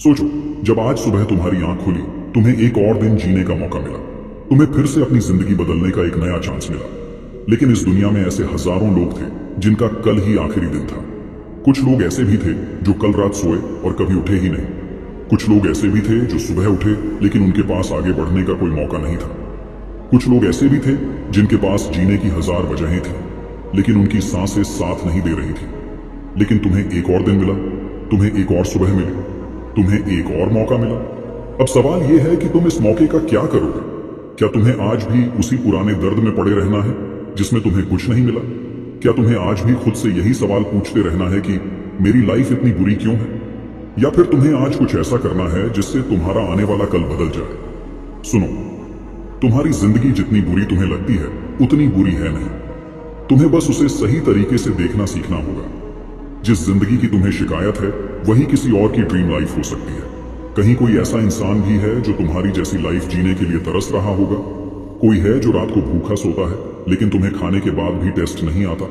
सोचो, जब आज सुबह तुम्हारी आंख खुली, तुम्हें एक और दिन जीने का मौका मिला, तुम्हें फिर से अपनी जिंदगी बदलने का एक नया चांस मिला। लेकिन इस दुनिया में ऐसे हजारों लोग थे जिनका कल ही आखिरी दिन था। कुछ लोग ऐसे भी थे जो कल रात सोए और कभी उठे ही नहीं। कुछ लोग ऐसे भी थे जो सुबह उठे लेकिन उनके पास आगे बढ़ने का कोई मौका नहीं था। कुछ लोग ऐसे भी थे जिनके पास जीने की हजार वजहें थी लेकिन उनकी सांसें साथ नहीं दे रही थी। लेकिन तुम्हें एक और दिन मिला, तुम्हें एक और सुबह मिली, तुम्हें एक और मौका मिला। अब सवाल यह है कि तुम इस मौके का क्या करोगे? क्या तुम्हें आज भी उसी पुराने दर्द में पड़े रहना है जिसमें तुम्हें कुछ नहीं मिला? क्या तुम्हें आज भी खुद से यही सवाल पूछते रहना है कि मेरी लाइफ इतनी बुरी क्यों है? या फिर तुम्हें आज कुछ ऐसा करना है जिससे तुम्हारा आने वाला कल बदल जाए? सुनो, तुम्हारी जिंदगी जितनी बुरी तुम्हें लगती है उतनी बुरी है नहीं। तुम्हें बस उसे सही तरीके से देखना सीखना होगा। जिस जिंदगी की तुम्हें शिकायत है वही किसी और की ड्रीम लाइफ हो सकती है। कहीं कोई ऐसा इंसान भी है जो तुम्हारी जैसी लाइफ जीने के लिए तरस रहा होगा। कोई है जो रात को भूखा सोता है लेकिन तुम्हें खाने के बाद भी टेस्ट नहीं आता।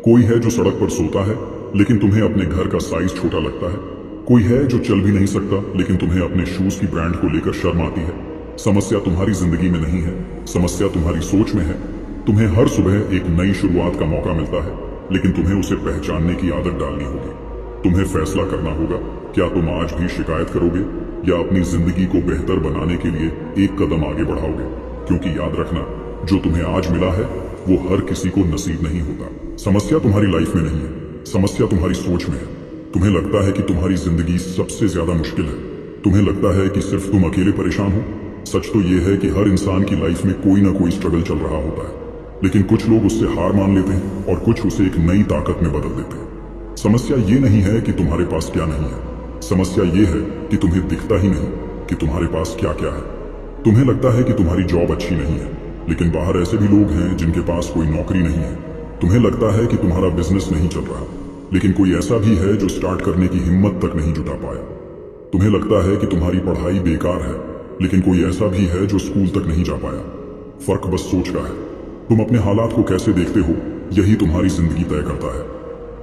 कोई है जो सड़क पर सोता है लेकिन तुम्हें अपने घर का साइज छोटा लगता है। कोई है जो चल भी नहीं सकता लेकिन तुम्हें अपने शूज की ब्रांड को लेकर शर्म आती है। समस्या तुम्हारी जिंदगी में नहीं है, समस्या तुम्हारी सोच में है। तुम्हें हर सुबह एक नई शुरुआत का मौका मिलता है लेकिन तुम्हें उसे पहचानने की आदत डालनी होगी। तुम्हें फैसला करना होगा, क्या तुम आज भी शिकायत करोगे या अपनी जिंदगी को बेहतर बनाने के लिए एक कदम आगे बढ़ाओगे? क्योंकि याद रखना, जो तुम्हें आज मिला है वो हर किसी को नसीब नहीं होता। समस्या तुम्हारी लाइफ में नहीं है, समस्या तुम्हारी सोच में है। तुम्हें लगता है कि तुम्हारी जिंदगी सबसे ज्यादा मुश्किल है। तुम्हें लगता है कि सिर्फ तुम अकेले परेशान हो। सच तो यह है कि हर इंसान की लाइफ में कोई ना कोई स्ट्रगल चल रहा होता है, लेकिन कुछ लोग उससे हार मान लेते हैं और कुछ उसे एक नई ताकत में बदल देते हैं। समस्या ये नहीं है कि तुम्हारे पास क्या नहीं है, समस्या ये है कि तुम्हें दिखता ही नहीं कि तुम्हारे पास क्या क्या है। तुम्हें लगता है कि तुम्हारी जॉब अच्छी नहीं है, लेकिन बाहर ऐसे भी लोग हैं जिनके पास कोई नौकरी नहीं है। तुम्हें लगता है कि तुम्हारा बिजनेस नहीं चल रहा, लेकिन कोई ऐसा भी है जो स्टार्ट करने की हिम्मत तक नहीं जुटा पाया। तुम्हें लगता है कि तुम्हारी पढ़ाई बेकार है, लेकिन कोई ऐसा भी है जो स्कूल तक नहीं जा पाया। फर्क बस सोच का है। तुम अपने हालात को कैसे देखते हो यही तुम्हारी जिंदगी तय करता है।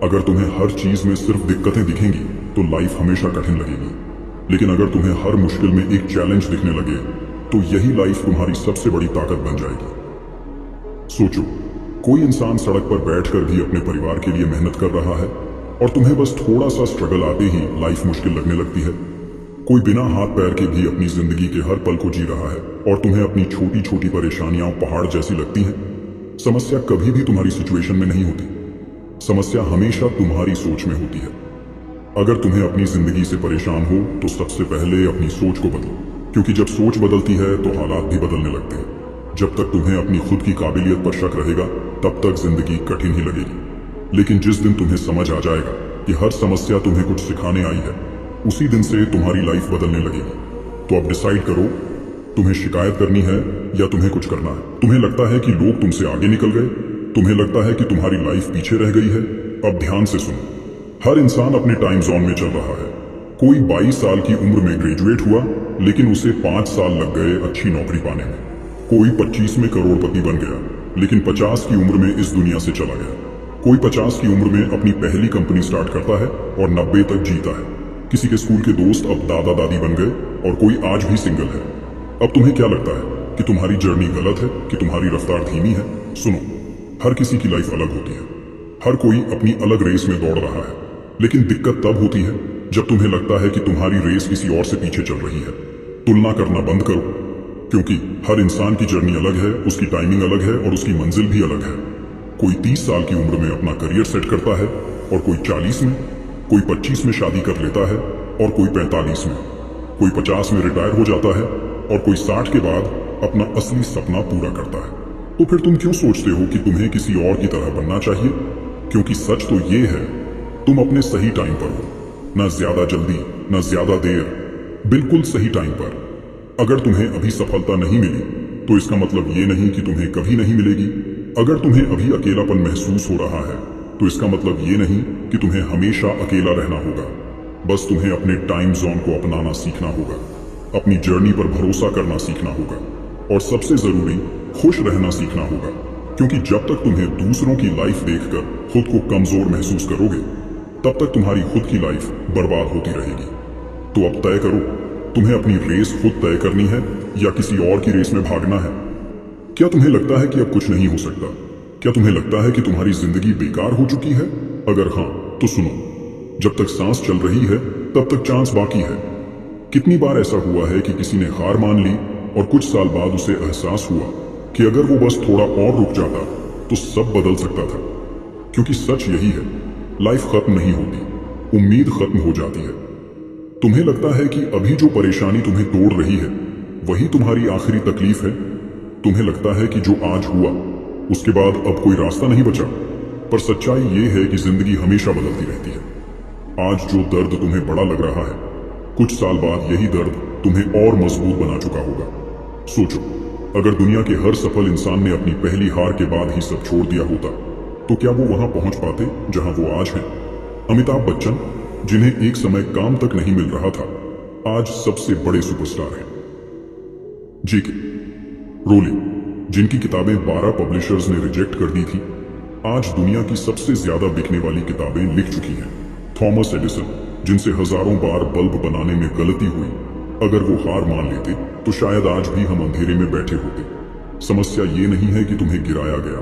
अगर तुम्हें हर चीज में सिर्फ दिक्कतें दिखेंगी तो लाइफ हमेशा कठिन लगेगी, लेकिन अगर तुम्हें हर मुश्किल में एक चैलेंज दिखने लगे तो यही लाइफ तुम्हारी सबसे बड़ी ताकत बन जाएगी। सोचो, कोई इंसान सड़क पर बैठकर भी अपने परिवार के लिए मेहनत कर रहा है और तुम्हें बस थोड़ा सा स्ट्रगल आते ही लाइफ मुश्किल लगने लगती है। कोई बिना हाथ पैर के भी अपनी जिंदगी के हर पल को जी रहा है और तुम्हें अपनी छोटी छोटी परेशानियां पहाड़ जैसी लगती हैं। समस्या कभी भी तुम्हारी सिचुएशन में नहीं होती, समस्या हमेशा तुम्हारी सोच में होती है। अगर तुम्हें अपनी जिंदगी से परेशान हो तो सबसे पहले अपनी सोच को बदलो, क्योंकि जब सोच बदलती है तो हालात भी बदलने लगते हैं। जब तक तुम्हें अपनी खुद की काबिलियत पर शक रहेगा तब तक जिंदगी कठिन ही लगेगी। लेकिन जिस दिन तुम्हें समझ आ जाएगा कि हर समस्या तुम्हें कुछ सिखाने आई है, उसी दिन से तुम्हारी लाइफ बदलने लगेगी। तो अब डिसाइड करो, तुम्हें शिकायत करनी है या तुम्हें कुछ करना है। तुम्हें लगता है कि लोग तुमसे आगे निकल गए, तुम्हें लगता है कि तुम्हारी लाइफ पीछे रह गई है। अब ध्यान से सुनो, हर इंसान अपने टाइम जोन में चल रहा है। कोई 22 साल की उम्र में ग्रेजुएट हुआ लेकिन उसे 5 साल लग गए अच्छी नौकरी पाने में। कोई 25 में करोड़पति बन गया लेकिन 50 की उम्र में इस दुनिया से चला गया। कोई 50 की उम्र में अपनी पहली कंपनी स्टार्ट करता है और 90 तक जीता है। किसी के स्कूल के दोस्त अब दादा दादी बन गए और कोई आज भी सिंगल है। अब तुम्हें क्या लगता है कि तुम्हारी जर्नी गलत है कि तुम्हारी रफ्तार धीमी है? सुनो, हर किसी की लाइफ अलग होती है, हर कोई अपनी अलग रेस में दौड़ रहा है। लेकिन दिक्कत तब होती है जब तुम्हें लगता है कि तुम्हारी रेस किसी और से पीछे चल रही है। तुलना करना बंद करो, क्योंकि हर इंसान की जर्नी अलग है, उसकी टाइमिंग अलग है और उसकी मंजिल भी अलग है। कोई 30 साल की उम्र में अपना करियर सेट करता है और कोई 40 में, कोई 25 में शादी कर लेता है और कोई 45 में, कोई 50 में रिटायर हो जाता है और कोई 60 के बाद अपना असली सपना पूरा करता है। तो फिर तुम क्यों सोचते हो कि तुम्हें किसी और की तरह बनना चाहिए? क्योंकि सच तो ये है, तुम अपने सही टाइम पर हो, ना ज्यादा जल्दी ना ज्यादा देर, बिल्कुल सही टाइम पर। अगर तुम्हें अभी सफलता नहीं मिली तो इसका मतलब ये नहीं कि तुम्हें कभी नहीं मिलेगी। अगर तुम्हें अभी अकेलापन महसूस हो रहा है तो इसका मतलब ये नहीं कि तुम्हें हमेशा अकेला रहना होगा। बस तुम्हें अपने टाइम जोन को अपनाना सीखना होगा, अपनी जर्नी पर भरोसा करना सीखना होगा और सबसे जरूरी खुश रहना सीखना होगा। क्योंकि जब तक तुम्हें दूसरों की लाइफ देखकर खुद को कमजोर महसूस करोगे तब तक तुम्हारी खुद की लाइफ बर्बाद होती रहेगी। तो अब तय करो, तुम्हें अपनी रेस खुद तय करनी है या किसी और की रेस में भागना है। क्या तुम्हें लगता है कि अब कुछ नहीं हो सकता? क्या तुम्हें लगता है कि तुम्हारी जिंदगी बेकार हो चुकी है? अगर हाँ तो सुनो, जब तक सांस चल रही है तब तक चांस बाकी है। कितनी बार ऐसा हुआ है कि किसी ने हार मान ली और कुछ साल बाद उसे एहसास हुआ कि अगर वो बस थोड़ा और रुक जाता तो सब बदल सकता था। क्योंकि सच यही है, लाइफ खत्म नहीं होती, उम्मीद खत्म हो जाती है। तुम्हें लगता है कि अभी जो परेशानी तुम्हें तोड़ रही है वही तुम्हारी आखिरी तकलीफ है। तुम्हें लगता है कि जो आज हुआ उसके बाद अब कोई रास्ता नहीं बचा, पर सच्चाई ये है कि जिंदगी हमेशा बदलती रहती है। आज जो दर्द तुम्हें बड़ा लग रहा है, कुछ साल बाद यही दर्द तुम्हें और मजबूत बना चुका होगा। सोचो, अगर दुनिया के हर सफल इंसान ने अपनी पहली हार के बाद ही सब छोड़ दिया होता तो क्या वो वहां पहुंच पाते जहां वो आज हैं? अमिताभ बच्चन, जिन्हें एक समय काम तक नहीं मिल रहा था, आज सबसे बड़े सुपरस्टार हैं। जेके रोलिंग, जिनकी किताबें 12 पब्लिशर्स ने रिजेक्ट कर दी थी, आज दुनिया की सबसे ज्यादा बिकने वाली किताबें लिख चुकी हैं। थॉमस एडिसन, जिनसे हजारों बार बल्ब बनाने में गलती हुई, अगर वो हार मान लेते तो शायद आज भी हम अंधेरे में बैठे होते। समस्या ये नहीं है कि तुम्हें गिराया गया,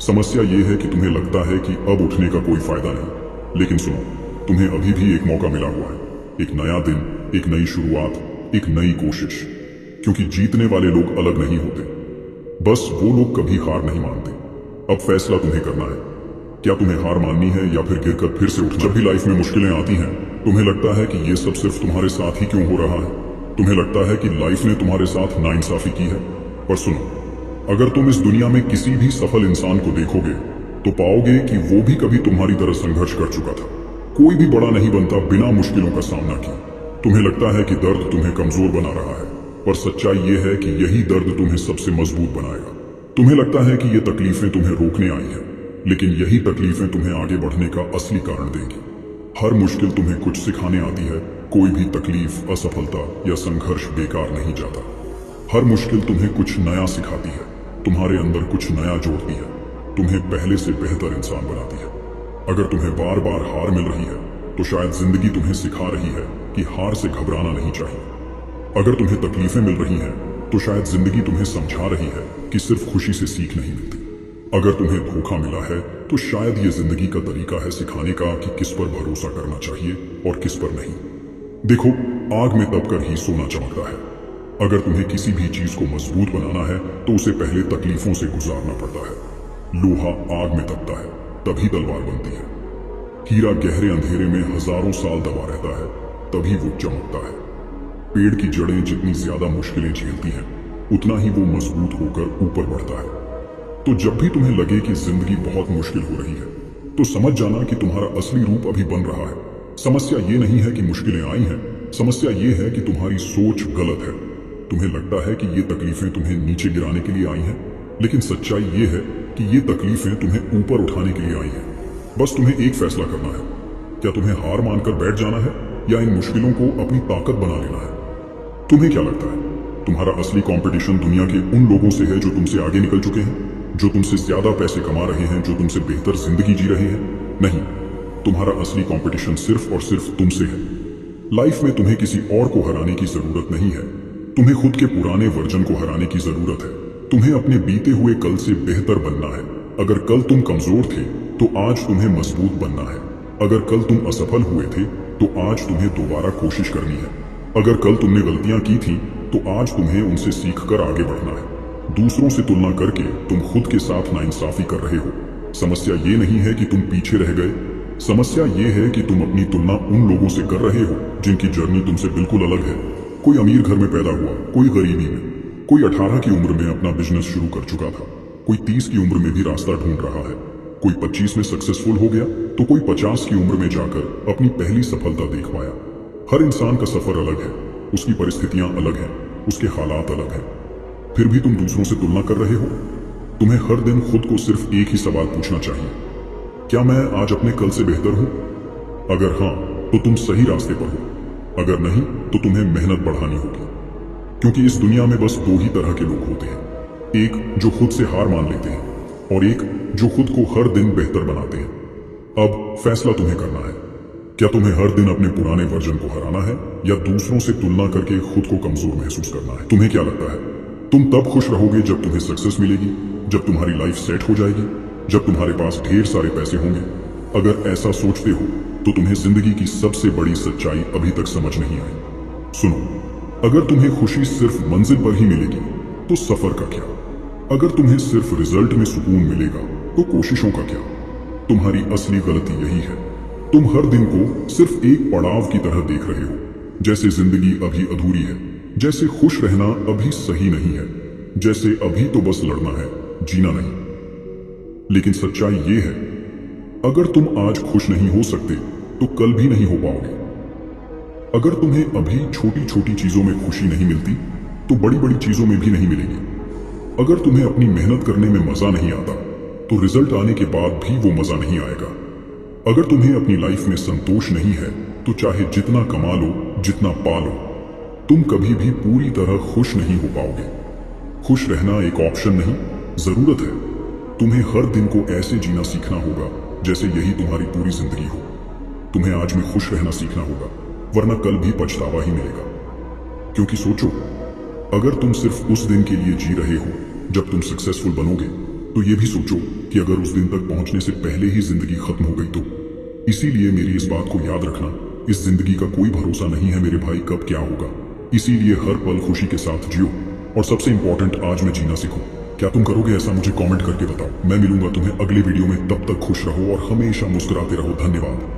समस्या ये है कि तुम्हें लगता है कि अब उठने का कोई फायदा नहीं। लेकिन सुनो, तुम्हें अभी भी एक मौका मिला हुआ है, एक नया दिन, एक नई शुरुआत, एक नई कोशिश। क्योंकि जीतने वाले लोग अलग नहीं होते, बस वो लोग कभी हार नहीं मानते। अब फैसला तुम्हें करना है, क्या तुम्हें हार माननी है या फिर गिरकर फिर से उठना। जब भी लाइफ में मुश्किलें आती हैं, तुम्हें लगता है कि ये सब सिर्फ तुम्हारे साथ ही क्यों हो रहा है? तुम्हें लगता है कि लाइफ ने तुम्हारे साथ नाइंसाफी की है। पर सुनो, अगर तुम इस दुनिया में किसी भी सफल इंसान को देखोगे तो पाओगे कि वो भी कभी तुम्हारी तरह संघर्ष कर चुका था। कोई भी बड़ा नहीं बनता बिना मुश्किलों का सामना किए। तुम्हें लगता है कि दर्द तुम्हें कमजोर बना रहा है, पर सच्चाई ये है कि यही दर्द तुम्हें सबसे मजबूत बनाएगा। तुम्हें लगता है कि ये तकलीफें तुम्हें रोकने आई हैं, लेकिन यही तकलीफें तुम्हें आगे बढ़ने का असली कारण देगी। हर मुश्किल तुम्हें कुछ सिखाने आती है। कोई भी तकलीफ, असफलता या संघर्ष बेकार नहीं जाता। हर मुश्किल तुम्हें कुछ नया सिखाती है, तुम्हारे अंदर कुछ नया जोड़ती है, तुम्हें पहले से बेहतर इंसान बनाती है। अगर तुम्हें बार बार हार मिल रही है तो शायद जिंदगी तुम्हें सिखा रही है कि हार से घबराना नहीं चाहिए। अगर तुम्हें तकलीफें मिल रही हैं तो शायद जिंदगी तुम्हें समझा रही है कि सिर्फ खुशी से सीख नहीं मिलती। अगर तुम्हें धोखा मिला है तो शायद ये जिंदगी का तरीका है सिखाने का कि किस पर भरोसा करना चाहिए और किस पर नहीं। देखो, आग में तपकर ही सोना चमकता है। अगर तुम्हें किसी भी चीज को मजबूत बनाना है तो उसे पहले तकलीफों से गुजारना पड़ता है। लोहा आग में तपता है, तभी तलवार बनती है। हीरा गहरे अंधेरे में हजारों साल दबा रहता है, तभी वो चमकता है। पेड़ की जड़ें जितनी ज्यादा मुश्किलें झेलती हैं, उतना ही वो मजबूत होकर ऊपर बढ़ता है। तो जब भी तुम्हें लगे कि जिंदगी बहुत मुश्किल हो रही है, तो समझ जाना कि तुम्हारा असली रूप अभी बन रहा है। समस्या ये नहीं है कि मुश्किलें आई हैं, समस्या ये है कि तुम्हारी सोच गलत है। तुम्हें लगता है कि ये तकलीफें तुम्हें नीचे गिराने के लिए आई हैं, लेकिन सच्चाई ये है कि ये तकलीफें तुम्हें ऊपर उठाने के लिए आई हैं। बस तुम्हें एक फैसला करना है, क्या तुम्हें हार मानकर बैठ जाना है या इन मुश्किलों को अपनी ताकत बना लेना है? तुम्हें क्या लगता है, तुम्हारा असली कंपटीशन दुनिया के उन लोगों से है जो तुमसे आगे निकल चुके हैं, जो तुमसे ज्यादा पैसे कमा रहे हैं, जो तुमसे बेहतर जिंदगी जी रहे हैं? नहीं, तुम्हारा असली कंपटीशन सिर्फ और सिर्फ तुमसे है। लाइफ में तुम्हें किसी और को हराने की जरूरत नहीं है, तुम्हें खुद के पुराने वर्जन को हराने की जरूरत है। तुम्हें अपने बीते हुए कल से बेहतर बनना है। अगर कल तुम कमजोर थे तो आज तुम्हें मजबूत बनना है। अगर कल तुम असफल हुए थे तो आज तुम्हें दोबारा कोशिश करनी है। अगर कल तुमने गलतियां की थी तो आज तुम्हें उनसे सीखकर आगे बढ़ना है। दूसरों से तुलना करके तुम खुद के साथ नाइंसाफी कर रहे हो। समस्या ये नहीं है कि तुम पीछे रह गए, समस्या ये है कि तुम अपनी तुलना उन लोगों से कर रहे हो जिनकी जर्नी तुमसे बिल्कुल अलग है। कोई अमीर घर में पैदा हुआ, कोई गरीबी में, कोई 18 की उम्र में अपना बिजनेस शुरू कर चुका था, कोई 30 की उम्र में भी रास्ता ढूंढ रहा है, कोई 25 में सक्सेसफुल हो गया तो कोई 50 की उम्र में जाकर अपनी पहली सफलता देख पाया। हर इंसान का सफर अलग है, उसकी परिस्थितियां अलग हैं, उसके हालात अलग हैं। फिर भी तुम दूसरों से तुलना कर रहे हो। तुम्हें हर दिन खुद को सिर्फ एक ही सवाल पूछना चाहिए, क्या मैं आज अपने कल से बेहतर हूं? अगर हां तो तुम सही रास्ते पर हो, अगर नहीं तो तुम्हें मेहनत बढ़ानी होगी। क्योंकि इस दुनिया में बस दो ही तरह के लोग होते हैं, एक जो खुद से हार मान लेते हैं और एक जो खुद को हर दिन बेहतर बनाते हैं। अब फैसला तुम्हें करना है, क्या तुम्हें हर दिन अपने पुराने वर्जन को हराना है या दूसरों से तुलना करके खुद को कमजोर महसूस करना है? तुम्हें क्या लगता है तुम तब खुश रहोगे जब तुम्हें सक्सेस मिलेगी, जब तुम्हारी लाइफ सेट हो जाएगी, जब तुम्हारे पास ढेर सारे पैसे होंगे? अगर ऐसा सोचते हो तो तुम्हें जिंदगी की सबसे बड़ी सच्चाई अभी तक समझ नहीं आई। सुनो, अगर तुम्हें खुशी सिर्फ मंजिल पर ही मिलेगी तो सफर का क्या? अगर तुम्हें सिर्फ रिजल्ट में सुकून मिलेगा तो कोशिशों का क्या? तुम्हारी असली गलती यही है, तुम हर दिन को सिर्फ एक पड़ाव की तरह देख रहे हो, जैसे जिंदगी अभी अधूरी है, जैसे खुश रहना अभी सही नहीं है, जैसे अभी तो बस लड़ना है, जीना नहीं। लेकिन सच्चाई ये है, अगर तुम आज खुश नहीं हो सकते तो कल भी नहीं हो पाओगे। अगर तुम्हें अभी छोटी छोटी चीजों में खुशी नहीं मिलती तो बड़ी बड़ी चीजों में भी नहीं मिलेगी। अगर तुम्हें अपनी मेहनत करने में मजा नहीं आता तो रिजल्ट आने के बाद भी वो मजा नहीं आएगा। अगर तुम्हें अपनी लाइफ में संतोष नहीं है तो चाहे जितना कमा लो, जितना पा लो, तुम कभी भी पूरी तरह खुश नहीं हो पाओगे। खुश रहना एक ऑप्शन नहीं, जरूरत है। तुम्हें हर दिन को ऐसे जीना सीखना होगा जैसे यही तुम्हारी पूरी जिंदगी हो। तुम्हें आज में खुश रहना सीखना होगा, वरना कल भी पछतावा ही मिलेगा। क्योंकि सोचो, अगर तुम सिर्फ उस दिन के लिए जी रहे हो जब तुम सक्सेसफुल बनोगे, तो ये भी सोचो कि अगर उस दिन तक पहुंचने से पहले ही जिंदगी खत्म हो गई तो। इसीलिए मेरी इस बात को याद रखना, इस जिंदगी का कोई भरोसा नहीं है मेरे भाई, कब क्या होगा। इसीलिए हर पल खुशी के साथ जियो, और सबसे इंपॉर्टेंट, आज में जीना सीखो। क्या तुम करोगे ऐसा? मुझे कमेंट करके बताओ। मैं मिलूंगा तुम्हें अगले वीडियो में, तब तक खुश रहो और हमेशा मुस्कुराते रहो। धन्यवाद।